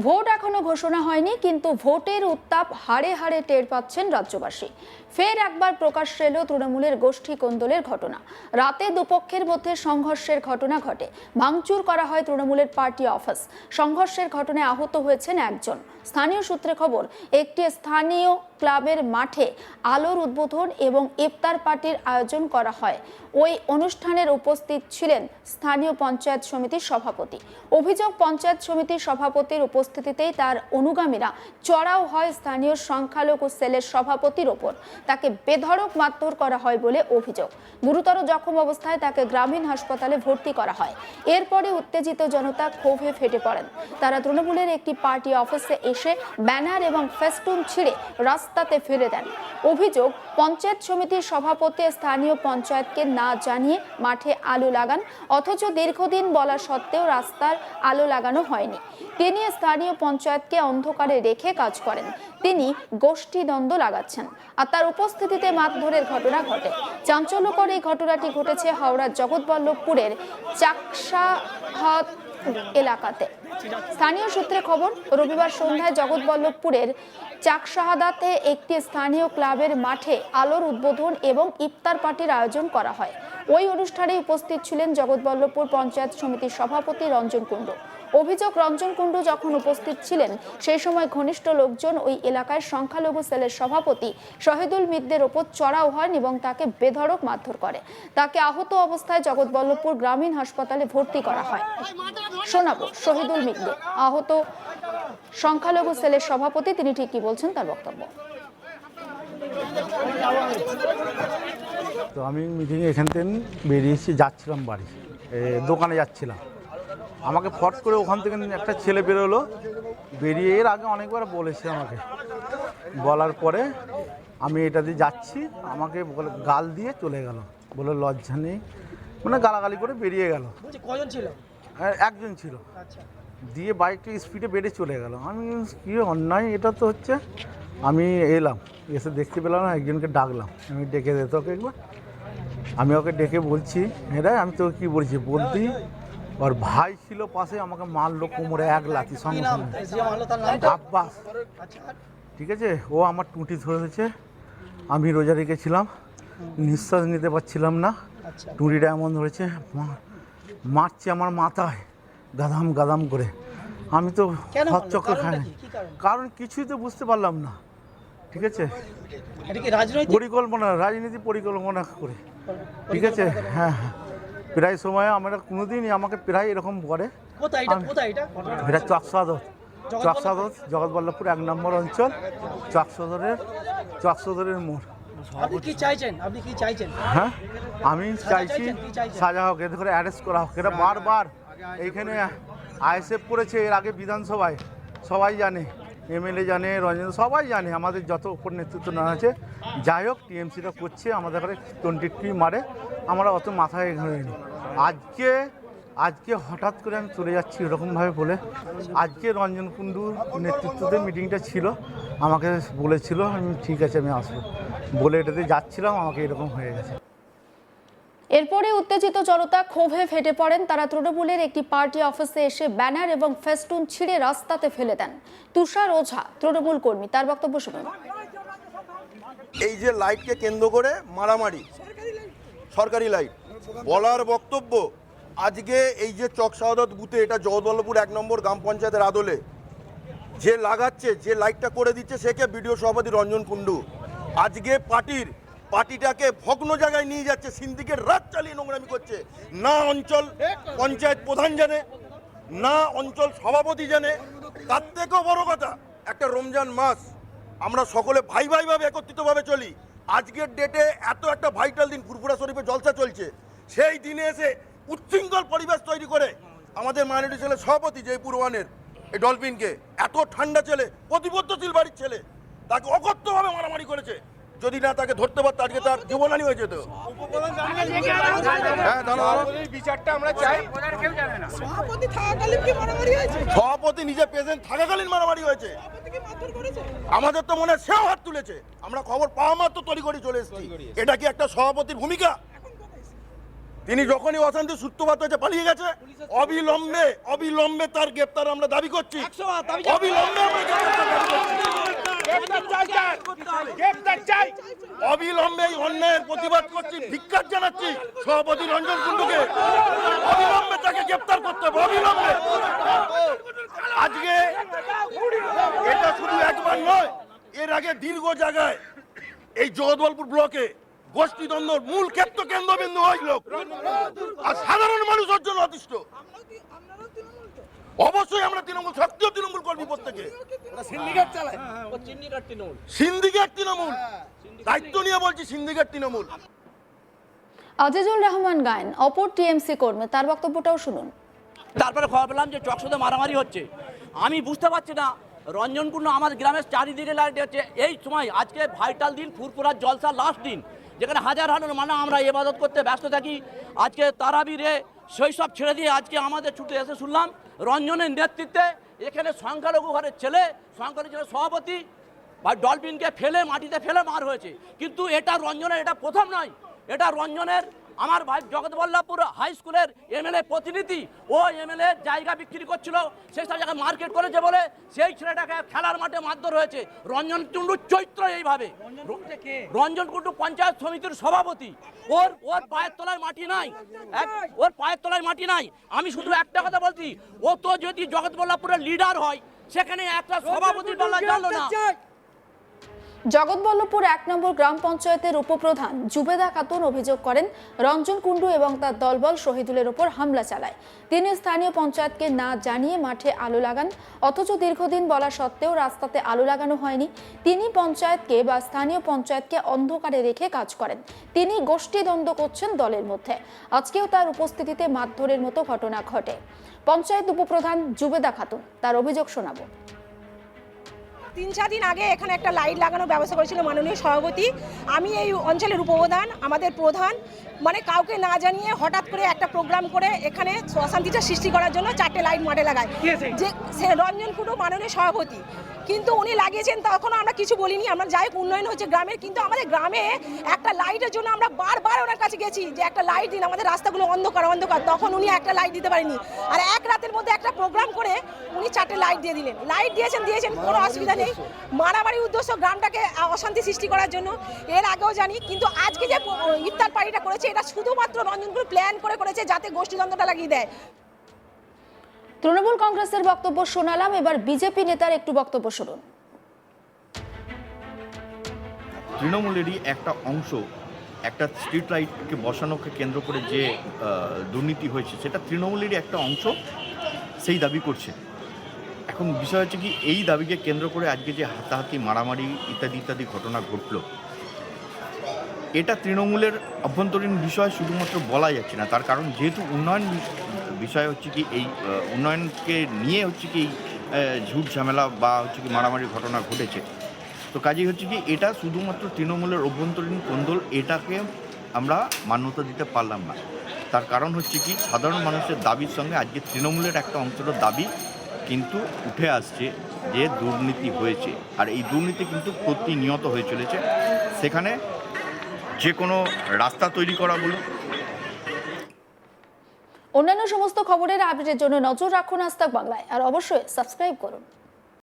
Vote এখনো ঘোষণা হয়নি, কিন্তু ভোটের উত্তাপ হাড়ে হাড়ে টের পাচ্ছেন রাজ্যবাসী। ফের একবার প্রকাশ্যে এলো তৃণমূলের গোষ্ঠী কোন্দলের ঘটনা। রাতে দুপক্ষের মধ্যে সংঘর্ষের ঘটনা ঘটে। ভাঙচুর করা হয় তৃণমূলের পার্টি অফিস। সংঘর্ষের ঘটনায় আহত হয়েছেন একজন। স্থানীয় সূত্রে খবর, একটি স্থানীয় ক্লাবের মাঠে আলোর উদ্বোধন এবং ইফতার পার্টির আয়োজন করা হয়। ওই অনুষ্ঠানের উপস্থিত ছিলেন স্থানীয় পঞ্চায়েত সমিতির সভাপতি। অভিযোগ, পঞ্চায়েত সমিতির সভাপতির উপস্থিতিতেই তার অনুগামীরা চড়াও হয় স্থানীয় সংখ্যালঘু সেলের সভাপতির ওপর। তাকে বেধড়ক মারধর করা হয় বলে অভিযোগ। গুরুতর জখম অবস্থায় তাকে গ্রামীণ হাসপাতালে ভর্তি করা হয়। এরপরে উত্তেজিত জনতা ক্ষোভে ফেটে পড়েন। তারা তৃণমূলের একটি পার্টি অফিসে এসে ব্যানার এবং ফেস্টুন ছিঁড়ে রাস্তাতে ফেলে দেন। অভিযোগ, পঞ্চায়েত সমিতির সভাপতি স্থানীয় পঞ্চায়েতকে না জানিয়ে মাঠে আলো লাগান, অথচ দীর্ঘদিন বলা সত্ত্বেও রাস্তার আলো লাগানো হয়নি। তিনি স্থানীয় পঞ্চায়েতকে অন্ধকারে রেখে কাজ করেন। তিনি গোষ্ঠীদ্বন্দ্ব লাগাচ্ছেন, আর তার উপস্থিতিতে মারধরের ঘটনা ঘটে। চাঞ্চল্যকর এই ঘটনাটি ঘটেছে হাওড়ার জগৎবল্লভপুরের চাকসাহাত এলাকাতে। স্থানীয় সূত্রে খবর, রবিবার সন্ধ্যায় জগৎবল্লভপুরের চাকসাহাদাতে একটি স্থানীয় ক্লাবের মাঠে আলোর উদ্বোধন এবং ইফতার পার্টির আয়োজন করা হয়। ওই অনুষ্ঠানে উপস্থিত ছিলেন জগৎবল্লভপুর পঞ্চায়েত সমিতির সভাপতি রঞ্জন কুণ্ডু। অভিযোগ, রঞ্জন কুণ্ডু যখন উপস্থিত ছিলেন সেই সময় ঘনিষ্ঠ লোকজন ওই এলাকায় সংখ্যালঘু সেলের সভাপতি শহীদুল মিকদের ওপর চড়াও হন এবং তাকে বেধড়ক মারধর করে। তাকে আহত অবস্থায় জগৎবল্লভপুর গ্রামীণ হাসপাতালে ভর্তি করা হয়। শোনাবো শহীদুল মিকদের, আহত সংখ্যালঘু সেলের সভাপতি, তিনি ঠিক কি বলছেন তার বক্তব্য। তো আমি মিটিং এখান থেকে বেরিয়েছি, যাচ্ছিলাম বাড়ি, দোকানে যাচ্ছিলাম। আমাকে ফট করে ওখান থেকে একটা ছেলে বেরোলো, বেরিয়ে এর আগে অনেকবার বলেছে আমাকে, বলার পরে আমি এটা দিয়ে যাচ্ছি, আমাকে বলে গাল দিয়ে চলে গেল, বলে লজ্জা নেই, মানে গালাগালি করে বেরিয়ে গেল। কজন ছিল? একজন ছিল। দিয়ে বাইকটা স্পিডে বেড়ে চলে গেল। আমি কী অন্যায় এটা তো হচ্ছে। আমি এলাম, এসে দেখতে পেলাম না, একজনকে ডাকলাম, আমি ডেকে দে তোকে একবার। আমি ওকে ডেকে বলছি, এরা আমি তোকে কী বলছি বলতি, ওর ভাই ছিল পাশে, আমাকে মারলো কোমরে এক লাথি সঙ্গে সঙ্গে। আব্বাস, ঠিক আছে, ও আমার টুটি ধরেছে। আমি রোজা রেখেছিলাম, নিঃশ্বাস নিতে পারছিলাম না, টুটিটা এমন ধরেছে, মারছে আমার মাথায় গাদাম গাদাম করে। আমি তো হকচক্র খাই, কারণ কিছুই তো বুঝতে পারলাম না। ঠিক আছে, পরিকল্পনা, রাজনীতি পরিকল্পনা করে, ঠিক আছে। হ্যাঁ হ্যাঁ, প্রায় সময় আমরা কোনোদিনই আমাকে প্রায় এরকম করে। এটা চকসাদর জগৎবল্লভপুর 1 নম্বর অঞ্চল, চকসাদরের মোড়। আপনি কি চাইছেন? হ্যাঁ, আমি চাইছি সাজা হোক, এতে করে অ্যারেস্ট করা হোক। এটা বারবার এইখানে আইএসএফ করেছে এর আগে বিধানসভায়, সবাই জানে, এমএলএ জানে, রঞ্জন, সবাই জানে, আমাদের যত উপর নেতৃত্ব না আছে। যাই হোক, টিএমসিটা করছে আমাদের ঘরে 20 মারে, আমরা অত মাথায় ঘাড়িনি। আজকে হঠাৎ করে আমি চলে যাচ্ছি এরকমভাবে বলে। আজকে রঞ্জন কুণ্ডুর নেতৃত্বে মিটিংটা ছিল, আমাকে বলেছিল, আমি ঠিক আছে আমি আসবো বলে এটাতে যাচ্ছিলাম, আমাকে এরকম হয়ে গেছে। এরপরে উত্তেজিত জনতা ক্ষোভে ফেটে পড়েন। তারা তৃণমূলের একটি পার্টি অফিসে এসে ব্যানার এবং ফেস্টুন ছিঁড়ে রাস্তাতে ফেলে দেন। তুষার ওঝা, তৃণমূল কর্মী, তার বক্তব্য শুনুন। এই যে লাইটকে কেন্দ্র করে মারামারি, সরকারি লাইট, বলার বক্তব্য, আজকে এই যে চকসাদত বুথে, এটা জগৎবল্লভপুর 1 নম্বর গ্রাম পঞ্চায়েতের আদলে যে লাগাচ্ছে, যে লাইটটা করে দিচ্ছে, সেকে বিডিও সভাপতি রঞ্জন কুণ্ডু। আজকে পার্টিটাকে ভগ্ন জায়গায় নিয়ে যাচ্ছে, সিন্ডিকেট রাত চালিয়ে নোংরামি করছে। না অঞ্চল পঞ্চায়েত প্রধান জানে, না অঞ্চল সভাপতি জানে। তার থেকেও বড় কথা, একটা রমজান মাস, আমরা সকলে ভাই ভাইভাবে একত্রিতভাবে চলি। আজকের ডেটে এত একটা ভাইটাল দিন, ফুরফুরা শরীফে জলসা চলছে, সেই দিনে এসে উচ্ছৃঙ্খল পরিবেশ তৈরি করে আমাদের মাইনরিটি ছেলে সভাপতি জয়পুর 1-এর এই ডলফিনকে, এত ঠান্ডা ছেলে, প্রতিবদ্ধশীল বাড়ির ছেলে, তাকে অকথ্যভাবে মারামারি করেছে। যদি না তাকে ধরতে পারতো, আজকে তার জীবনহানি হয়ে যেত। সভাপতি নিজে প্রেজেন্ট থাকাকালীন মারামারি হয়েছে। আমাদের তো মনে হয় সেও হাত তুলেছে। আমরা খবর পাওয়া মাত্র তড়িঘড়ি চলে এসেছি। এটা কি একটা সভাপতির ভূমিকা? তিনি যখনই অশান্তি সূত্রপাত হয়েছে পালিয়ে গেছে, অবিলম্বে তার গ্রেপ্তার আমরা দাবি করছি। অবিলম্বে আমরা অবিলম্বে এই অন্যায়ের প্রতিবাদ করছি, ধিক্কার জানাচ্ছি সভাপতি রঞ্জন কুণ্ডুকে। অবিলম্বে তাকে গ্রেপ্তার করতে হবে, অবিলম্বে। আজকে এটা শুধু একবার নয়, এর আগে দীর্ঘ জায়গায় এই জগদলপুর ব্লকে গোষ্ঠীদ্বন্দ্বর মূল কেন্দ্রবিন্দু ওই লোক, আর সাধারণ মানুষের জন্য অতিষ্ঠ। অবশ্যই আমরা তৃণমূল, সক্রিয় তৃণমূল কর্মী, প্রত্যেকে সিন্ডিকেট তৃণমূল, দায়িত্ব নিয়ে বলছি সিন্ডিকেট তৃণমূল। আজিজুল রহমান গায়েন অপর টিএমসি কর্মী, তার বক্তব্যটাও শুনুন। তারপরে খবর পেলাম যে চকশোতে মারামারি হচ্ছে। আমি বুঝতে পারছি না, রঞ্জন কুণ্ডু আমাদের গ্রামের চারিদিকে লাইট হচ্ছে। এই সময় আজকে ভাইটাল দিন, ফুরফুরার জলসা লাস্ট দিন, যেখানে হাজার হাজার মানে আমরা ইবাদত করতে ব্যস্ত থাকি। আজকে তারাবিরে সেই সব ছেড়ে দিয়ে আজকে আমাদের ছুটে এসে শুনলাম রঞ্জনের নেতৃত্বে এখানে সংখ্যালঘু ঘরের ছেলে, সংখ্যালঘু ছেলে সভাপতি বা ডলফিনকে ফেলে মাটিতে ফেলে মার হয়েছে। কিন্তু এটা রঞ্জনের, এটা প্রথম নয়, এটা রঞ্জনের আমার ভাই জগৎবল্লভপুর হাই স্কুলের এমএলএ প্রতিনিধি, ও এমএলএ জায়গা বিক্রি করছিল, সেই সব জায়গায় মার্কেট করেছে বলে সেই ছেলেটাকে খেলার মাঠে মারধর হয়েছে। রঞ্জন কুণ্ডুর চরিত্র এইভাবে। রঞ্জন কুণ্ডু পঞ্চায়েত সমিতির সভাপতি, ওর পায়ের তলায় মাটি নাই, ওর পায়ের তলায় মাটি নাই। আমি শুধু একটা কথা বলছি, ও তো যদি জগৎবল্লভপুরের লিডার হয়, সেখানে একটা সভাপতি বলা জানলো না। জগৎবল্লভপুর 1 নম্বর গ্রাম পঞ্চায়েতের উপপ্রধান জুবেদা খাতুন অভিযোগ করেন রঞ্জন কুণ্ডু এবং তার দলবল শহীদুলের ওপর হামলা চালায়। তিনি স্থানীয় পঞ্চায়েতকে না জানিয়ে মাঠে আলো লাগান, অথচ দীর্ঘদিন বলা সত্ত্বেও রাস্তাতে আলো লাগানো হয়নি। তিনি পঞ্চায়েতকে বা স্থানীয় পঞ্চায়েতকে অন্ধকারে রেখে কাজ করেন। তিনি গোষ্ঠীদ্বন্দ্ব করছেন দলের মধ্যে। আজকেও তার উপস্থিতিতে মারধরের মতো ঘটনা ঘটে। পঞ্চায়েত উপপ্রধান জুবেদা খাতুন, তার অভিযোগ শোনাবো। 3-4 দিন আগে এখানে একটা লাইট লাগানোর ব্যবস্থা করেছিল মাননীয় সভাপতি। আমি এই অঞ্চলের উপপ্রধান, আমাদের প্রধান মানে কাউকে না জানিয়ে হঠাৎ করে একটা প্রোগ্রাম করে এখানে অশান্তিটা সৃষ্টি করার জন্য 4টে লাইট মাঠে লাগায়, যে সে রঞ্জন কুণ্ডু মাননীয় সভাপতি। কিন্তু উনি লাগিয়েছেন, তখনও আমরা কিছু বলিনি। আমরা যাই হোক উন্নয়ন হচ্ছে গ্রামের, কিন্তু আমাদের গ্রামে একটা লাইটের জন্য আমরা বারবার ওনার কাছে গেছি যে একটা লাইট দিন, আমাদের রাস্তাগুলো অন্ধকার। তখন উনি একটা লাইট দিতে পারেনি। আর এক রাতের মধ্যে একটা প্রোগ্রাম করে উনি 4টে লাইট দিয়ে দিলেন। লাইট দিয়েছেন, কোনো অসুবিধা নেই। মারামারি উদ্দেশ্য গ্রামটাকে অশান্তি সৃষ্টি করার জন্য, এর আগেও জানি। কিন্তু আজকে যে ইফতার পার্টিটা করেছে, এটা শুধুমাত্র রঞ্জনপুর প্ল্যান করেছে যাতে গোষ্ঠীদ্বন্দ্বটা লাগিয়ে দেয়। তৃণমূল কংগ্রেসের বক্তব্য শোনালাম, এবার বিজেপি নেতার একটু বক্তব্য শুনুন। তৃণমূলেরই একটা অংশ একটা স্ট্রিট লাইটকে বসানোকে কেন্দ্র করে যে দুর্নীতি হয়েছে, সেটা তৃণমূলেরই একটা অংশ সেই দাবি করছে। এখন বিষয় হচ্ছে কি, এই দাবিকে কেন্দ্র করে আজকে যে হাতাহাতি, মারামারি ইত্যাদি ঘটনা ঘটল, এটা তৃণমূলের অভ্যন্তরীণ বিষয় শুধুমাত্র বলা যাচ্ছে না। তার কারণ যেহেতু উন্নয়ন বিষয় হচ্ছে কি, এই উন্নয়নকে নিয়ে হচ্ছে কি ঝুট ঝামেলা বা হচ্ছে কি মারামারি ঘটনা ঘটেছে, তো কাজেই হচ্ছে কি এটা শুধুমাত্র তৃণমূলের অভ্যন্তরীণ কোন্দল, এটাকে আমরা মান্যতা দিতে পারলাম না। তার কারণ হচ্ছে কি, সাধারণ মানুষের দাবির সঙ্গে আজকে তৃণমূলের একটা অংশের দাবি কিন্তু উঠে আসছে যে দুর্নীতি হয়েছে, আর এই দুর্নীতি কিন্তু প্রতিনিয়ত হয়ে চলেছে। সেখানে যে কোনো রাস্তা তৈরি করা বলুন। অন্যান্য সমস্ত খবরের আপডেটের জন্য নজর রাখুন আজ তাক বাংলায়, আর অবশ্যই সাবস্ক্রাইব করুন।